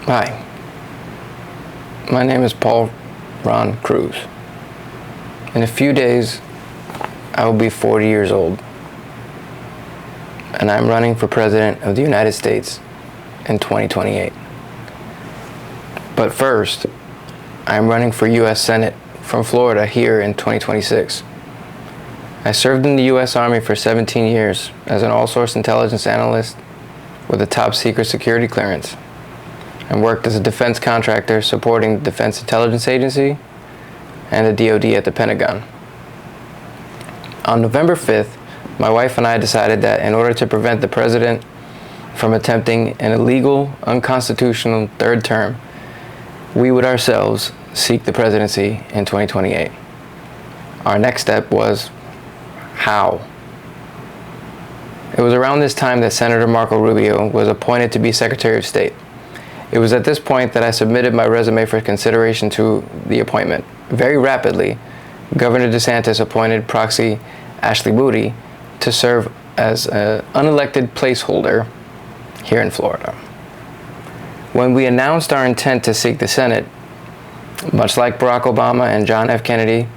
Hi, my name is Cruz. In a few days, I will be 40 years old, and I'm running for President of the United States in 2028. But first, I'm running for U.S. Senate from Florida here in 2026. I served in the U.S. Army for 17 years as an all-source intelligence analyst with a top-secret security clearance, and worked as a defense contractor supporting the Defense Intelligence Agency and the DoD at the Pentagon. On November 5th, my wife and I decided that in order to prevent the president from attempting an illegal, unconstitutional third term, we would ourselves seek the presidency in 2028. Our next step was how. It was around this time that Senator Marco Rubio was appointed to be Secretary of State. It was at this point that I submitted my resume for consideration to the appointment. Very rapidly, Governor DeSantis appointed proxy Ashley Moody to serve as an unelected placeholder here in Florida. When we announced our intent to seek the Senate, much like Barack Obama and John F. Kennedy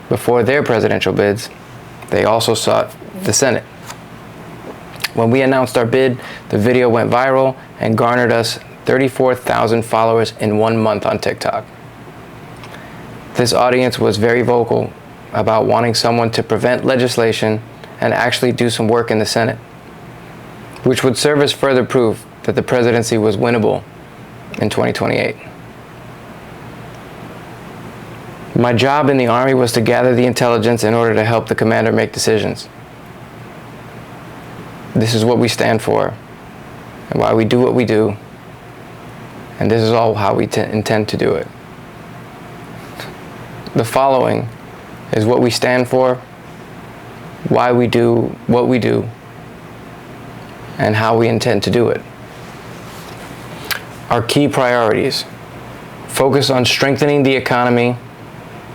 before their presidential bids, they also sought the Senate. When we announced our bid, the video went viral and garnered us 34,000 followers in 1 month on TikTok. This audience was very vocal about wanting someone to prevent legislation and actually do some work in the Senate, which would serve as further proof that the presidency was winnable in 2028. My job in the Army was to gather the intelligence in order to help the commander make decisions. This is what we stand for and why we do what we do. And this is all how we intend to do it. The following is what we stand for, why we do what we do, and how we intend to do it. Our key priorities: focus on strengthening the economy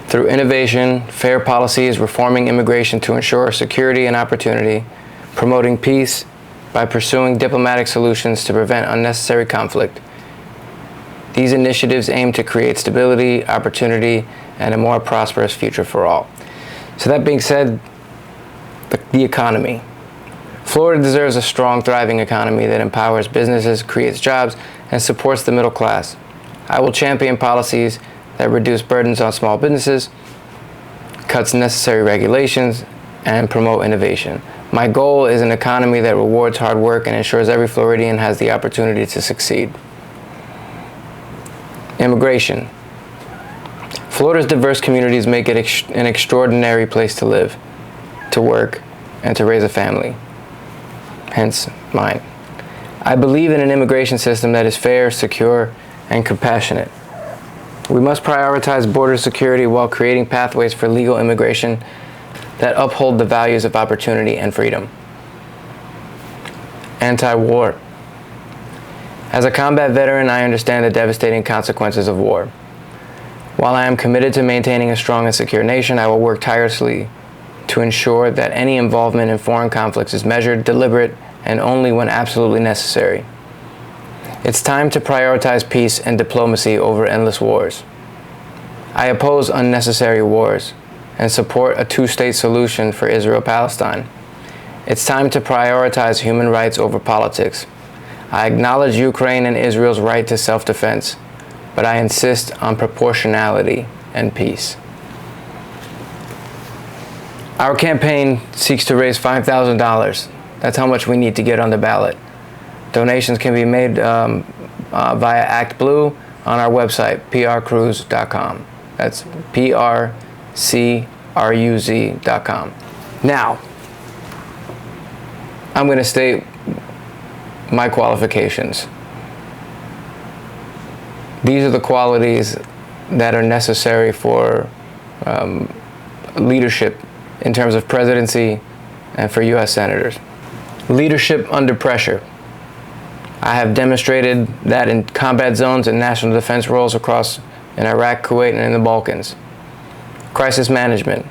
through innovation, fair policies, reforming immigration to ensure security and opportunity, promoting peace by pursuing diplomatic solutions to prevent unnecessary conflict. These initiatives aim to create stability, opportunity, and a more prosperous future for all. So that being said, the economy. Florida deserves a strong, thriving economy that empowers businesses, creates jobs, and supports the middle class. I will champion policies that reduce burdens on small businesses, cuts necessary regulations, and promote innovation. My goal is an economy that rewards hard work and ensures every Floridian has the opportunity to succeed. Immigration. Florida's diverse communities make it an extraordinary place to live, to work, and to raise a family. Hence, mine. I believe in an immigration system that is fair, secure, and compassionate. We must prioritize border security while creating pathways for legal immigration that uphold the values of opportunity and freedom. Anti-war. As a combat veteran, I understand the devastating consequences of war. While I am committed to maintaining a strong and secure nation, I will work tirelessly to ensure that any involvement in foreign conflicts is measured, deliberate, and only when absolutely necessary. It's time to prioritize peace and diplomacy over endless wars. I oppose unnecessary wars and support a two-state solution for Israel-Palestine. It's time to prioritize human rights over politics. I acknowledge Ukraine and Israel's right to self-defense, but I insist on proportionality and peace. Our campaign seeks to raise $5,000. That's how much we need to get on the ballot. Donations can be made via ActBlue on our website, PRCruz.com. That's PRCruz.com. Now, I'm going to state my qualifications. These are the qualities that are necessary for leadership in terms of presidency and for U.S. senators. Leadership under pressure. I have demonstrated that in combat zones and national defense roles across in Iraq, Kuwait, and in the Balkans. Crisis management.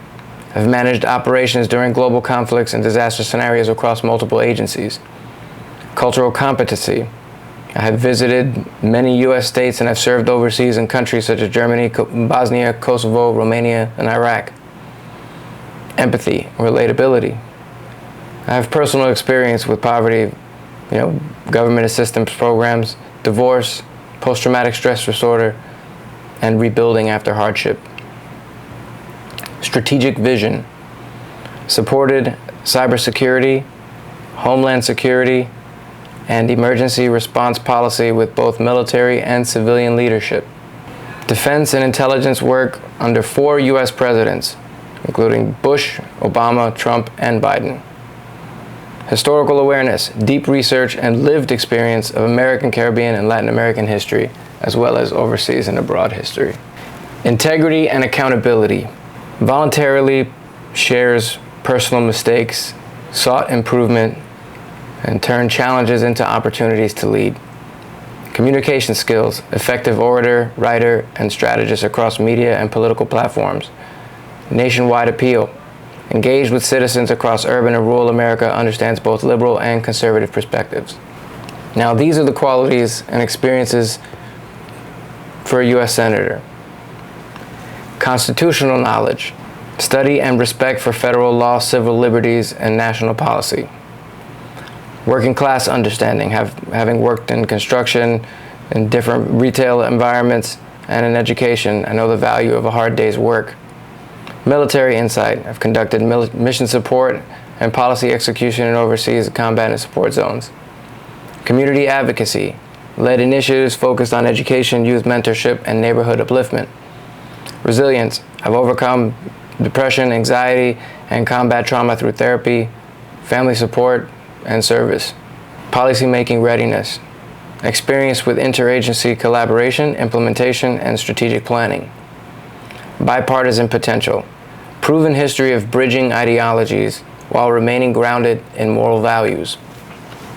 I've managed operations during global conflicts and disaster scenarios across multiple agencies. Cultural competency. I have visited many U.S. states and have served overseas in countries such as Germany, Bosnia, Kosovo, Romania, and Iraq. Empathy, relatability. I have personal experience with poverty, government assistance programs, divorce, post-traumatic stress disorder, and rebuilding after hardship. Strategic vision. Supported cybersecurity, homeland security, and emergency response policy with both military and civilian leadership. Defense and intelligence work under 4 U.S. presidents, including Bush, Obama, Trump, and Biden. Historical awareness, deep research, and lived experience of American, Caribbean, and Latin American history, as well as overseas and abroad history. Integrity and accountability. Voluntarily shares personal mistakes, sought improvement, and turned challenges into opportunities to lead. Communication skills, effective orator, writer, and strategist across media and political platforms. Nationwide appeal. Engaged with citizens across urban and rural America, understands both liberal and conservative perspectives. Now, these are the qualities and experiences for a U.S. Senator. Constitutional knowledge. Study and respect for federal law, civil liberties, and national policy. Working class understanding, having worked in construction, in different retail environments, and in education, I know the value of a hard day's work. Military insight, I've conducted mission support and policy execution in overseas combat and support zones. Community advocacy, led initiatives focused on education, youth mentorship, and neighborhood upliftment. Resilience, I've overcome depression, anxiety, and combat trauma through therapy, family support, and service. Policymaking readiness, experience with interagency collaboration, implementation, and strategic planning. Bipartisan potential, proven history of bridging ideologies while remaining grounded in moral values.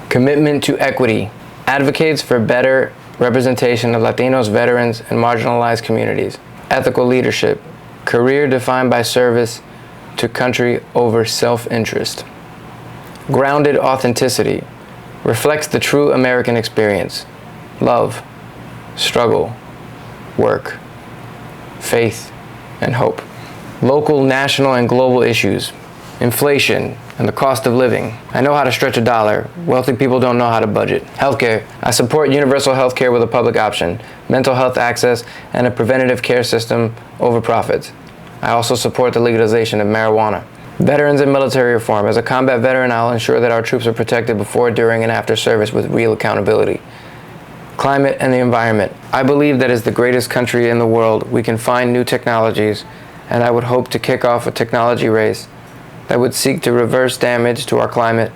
Commitment to equity, advocates for better representation of Latinos, veterans, and marginalized communities. Ethical leadership, career defined by service to country over self-interest. Grounded authenticity, reflects the true American experience. Love, struggle, work, faith, and hope. Local, national, and global issues. Inflation and the cost of living. I know how to stretch a dollar. Wealthy people don't know how to budget. Healthcare. I support universal healthcare with a public option, mental health access, and a preventative care system over profits. I also support the legalization of marijuana. Veterans and military reform. As a combat veteran, I'll ensure that our troops are protected before, during, and after service with real accountability. Climate and the environment. I believe that as the greatest country in the world, we can find new technologies, and I would hope to kick off a technology race that would seek to reverse damage to our climate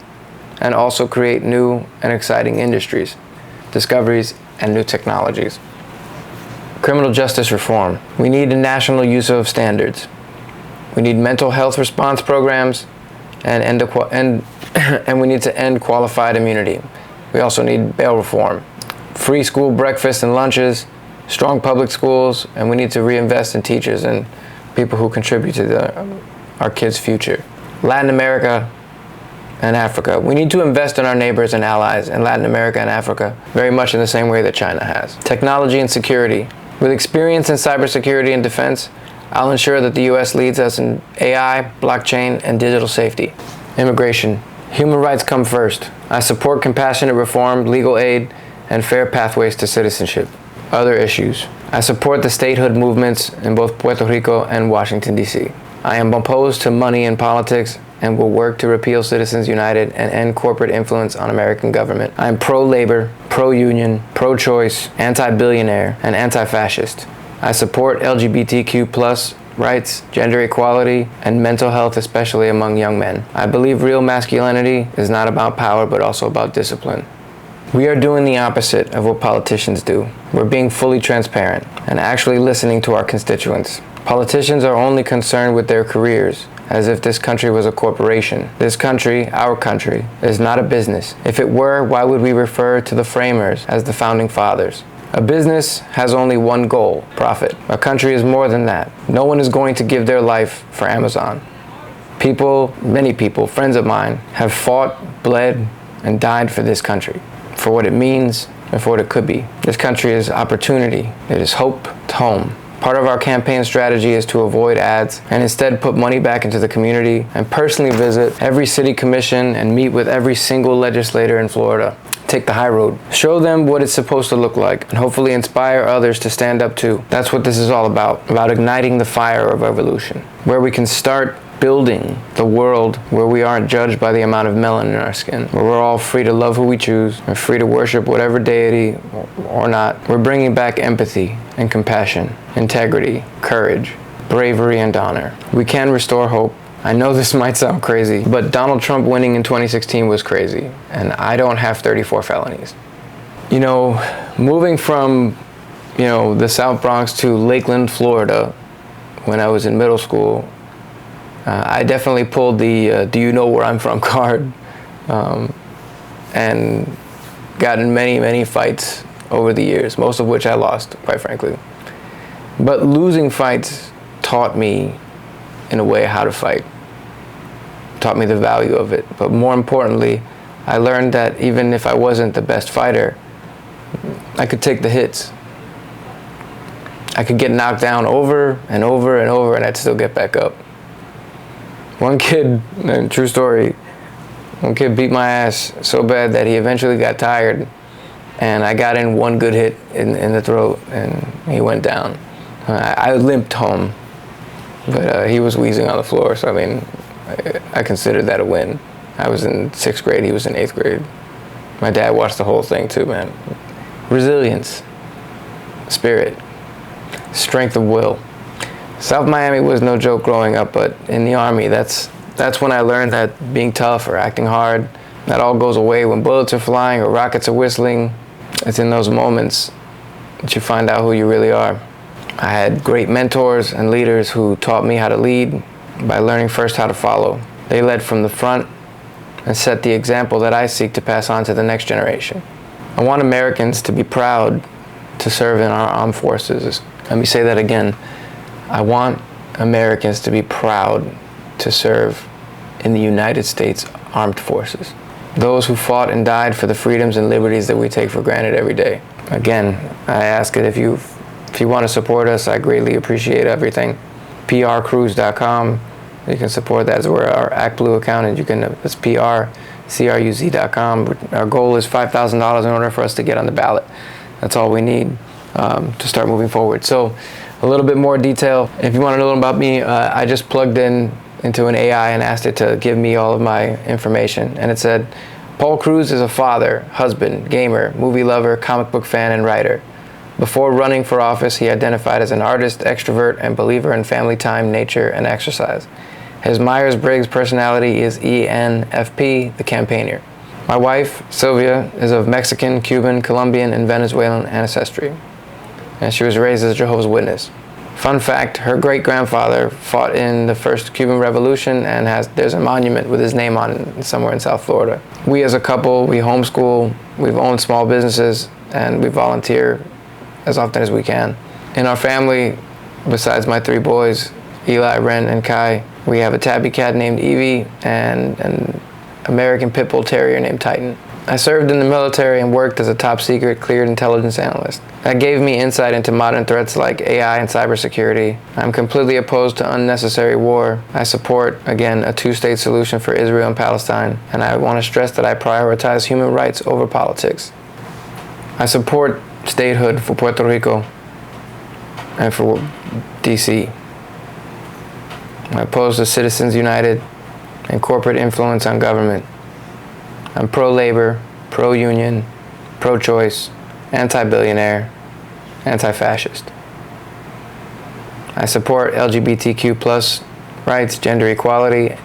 and also create new and exciting industries, discoveries, and new technologies. Criminal justice reform. We need a national use of standards. We need mental health response programs and we need to end qualified immunity. We also need bail reform. Free school breakfasts and lunches, strong public schools, and we need to reinvest in teachers and people who contribute to our kids' future. Latin America and Africa. We need to invest in our neighbors and allies in Latin America and Africa, very much in the same way that China has. Technology and security. With experience in cybersecurity and defense, I'll ensure that the U.S. leads us in AI, blockchain, and digital safety. Immigration. Human rights come first. I support compassionate reform, legal aid, and fair pathways to citizenship. Other issues. I support the statehood movements in both Puerto Rico and Washington, D.C. I am opposed to money in politics and will work to repeal Citizens United and end corporate influence on American government. I am pro-labor, pro-union, pro-choice, anti-billionaire, and anti-fascist. I support LGBTQ+ rights, gender equality, and mental health, especially among young men. I believe real masculinity is not about power, but also about discipline. We are doing the opposite of what politicians do. We're being fully transparent and actually listening to our constituents. Politicians are only concerned with their careers, as if this country was a corporation. This country, our country, is not a business. If it were, why would we refer to the framers as the founding fathers? A business has only one goal, profit. A country is more than that. No one is going to give their life for Amazon. People, many people, friends of mine, have fought, bled, and died for this country, for what it means, and for what it could be. This country is opportunity. It is hope. It's home. Part of our campaign strategy is to avoid ads and instead put money back into the community and personally visit every city commission and meet with every single legislator in Florida. Take the high road. Show them what it's supposed to look like and hopefully inspire others to stand up too. That's what this is all about igniting the fire of revolution, where we can start building the world where we aren't judged by the amount of melanin in our skin, where we're all free to love who we choose and free to worship whatever deity or not. We're bringing back empathy and compassion, integrity, courage, bravery, and honor. We can restore hope. I know this might sound crazy, but Donald Trump winning in 2016 was crazy, and I don't have 34 felonies. You know, moving from, the South Bronx to Lakeland, Florida, when I was in middle school, I definitely pulled the do you know where I'm from card, and gotten many, many fights over the years, most of which I lost, quite frankly. But losing fights taught me, in a way, how to fight. Taught me the value of it. But more importantly, I learned that even if I wasn't the best fighter, I could take the hits. I could get knocked down over and over and over, and I'd still get back up. One kid, true story, one kid beat my ass so bad that he eventually got tired, and I got in one good hit in the throat, and he went down. I limped home, but he was wheezing on the floor, so I mean, I considered that a win. I was in 6th grade, he was in 8th grade. My dad watched the whole thing too, man. Resilience, spirit, strength of will. South Miami was no joke growing up, but in the Army, that's when I learned that being tough or acting hard, that all goes away when bullets are flying or rockets are whistling. It's in those moments that you find out who you really are. I had great mentors and leaders who taught me how to lead by learning first how to follow. They led from the front and set the example that I seek to pass on to the next generation. I want Americans to be proud to serve in our armed forces. Let me say that again. I want Americans to be proud to serve in the United States Armed Forces. Those who fought and died for the freedoms and liberties that we take for granted every day. Again, I ask that if you want to support us, I greatly appreciate everything. PRCruz.com. You can support that. That's where our ActBlue account, and it's PRCruz.com. Our goal is $5,000 in order for us to get on the ballot. That's all we need to start moving forward. So, a little bit more detail. If you want to know about me, I just plugged into an AI and asked it to give me all of my information. And it said, Paul Cruz is a father, husband, gamer, movie lover, comic book fan, and writer. Before running for office, he identified as an artist, extrovert, and believer in family time, nature, and exercise. His Myers-Briggs personality is ENFP, the campaigner. My wife, Sylvia, is of Mexican, Cuban, Colombian, and Venezuelan ancestry, and she was raised as a Jehovah's Witness. Fun fact, her great-grandfather fought in the first Cuban Revolution, and there's a monument with his name on it somewhere in South Florida. We as a couple, we homeschool, we've owned small businesses, and we volunteer as often as we can. In our family, besides my 3 boys, Eli, Ren, and Kai, we have a tabby cat named Evie and an American Pit Bull Terrier named Titan. I served in the military and worked as a top-secret cleared intelligence analyst. That gave me insight into modern threats like AI and cybersecurity. I'm completely opposed to unnecessary war. I support, again, a 2-state solution for Israel and Palestine, and I want to stress that I prioritize human rights over politics. I support statehood for Puerto Rico and for D.C. I oppose the Citizens United and corporate influence on government. I'm pro-labor, pro-union, pro-choice, anti-billionaire, anti-fascist. I support LGBTQ plus rights, gender equality,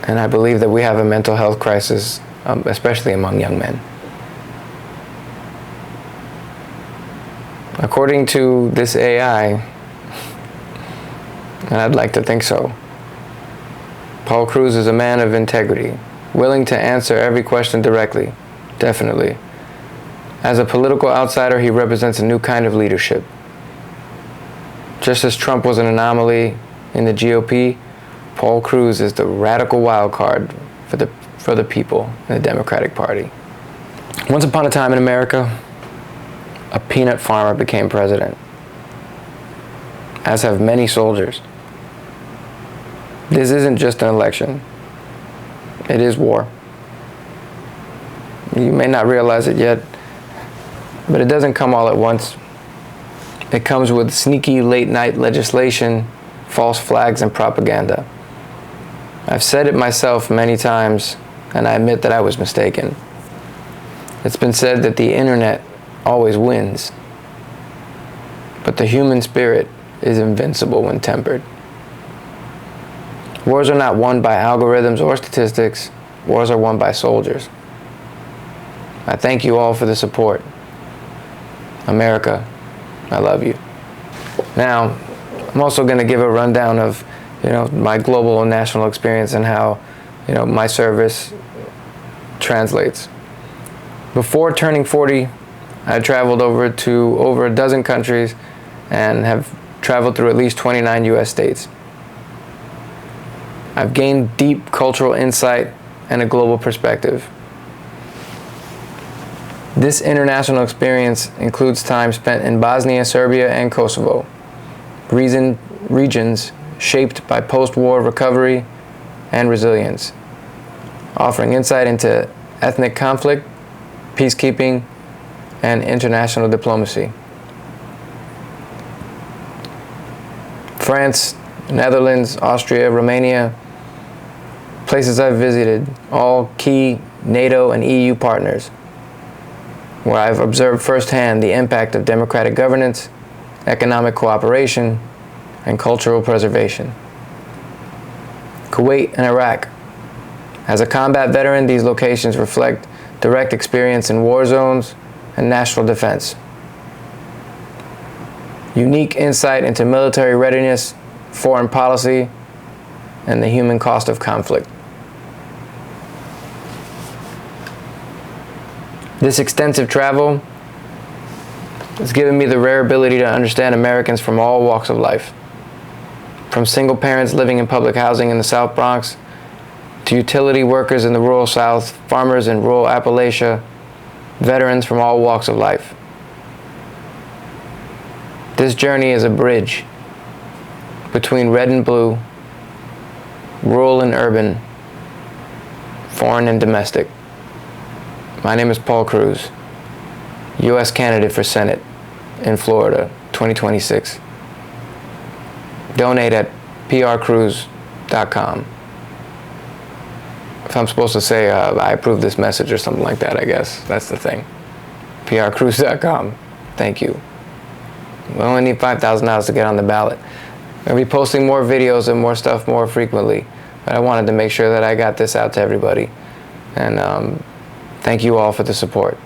and I believe that we have a mental health crisis, especially among young men. According to this AI, and I'd like to think so, Paul Cruz is a man of integrity, willing to answer every question directly, definitely. As a political outsider, he represents a new kind of leadership. Just as Trump was an anomaly in the GOP, Paul Cruz is the radical wild card for for the people in the Democratic Party. Once upon a time in America, a peanut farmer became president, as have many soldiers. This isn't just an election. It is war. You may not realize it yet, but it doesn't come all at once. It comes with sneaky late-night legislation, false flags, and propaganda. I've said it myself many times, and I admit that I was mistaken. It's been said that the internet always wins, but the human spirit is invincible when tempered. Wars are not won by algorithms or statistics. Wars are won by soldiers. I thank you all for the support. America, I love you. Now, I'm also going to give a rundown of, my global and national experience and how, my service translates. Before turning 40, I traveled over a dozen countries and have traveled through at least 29 U.S. states. I've gained deep cultural insight and a global perspective. This international experience includes time spent in Bosnia, Serbia, and Kosovo, regions shaped by post-war recovery and resilience, offering insight into ethnic conflict, peacekeeping, and international diplomacy. France, Netherlands, Austria, Romania, places I've visited, all key NATO and EU partners, where I've observed firsthand the impact of democratic governance, economic cooperation, and cultural preservation. Kuwait and Iraq. As a combat veteran, these locations reflect direct experience in war zones and national defense. Unique insight into military readiness, foreign policy, and the human cost of conflict. This extensive travel has given me the rare ability to understand Americans from all walks of life. From single parents living in public housing in the South Bronx, to utility workers in the rural South, farmers in rural Appalachia, veterans from all walks of life. This journey is a bridge between red and blue, rural and urban, foreign and domestic. My name is Paul Cruz, U.S. candidate for Senate in Florida, 2026. Donate at PRCruz.com. If I'm supposed to say I approve this message or something like that, I guess. That's the thing. PRCruz.com. Thank you. We only need $5,000 to get on the ballot. I'm going to be posting more videos and more stuff more frequently, but I wanted to make sure that I got this out to everybody. And thank you all for the support.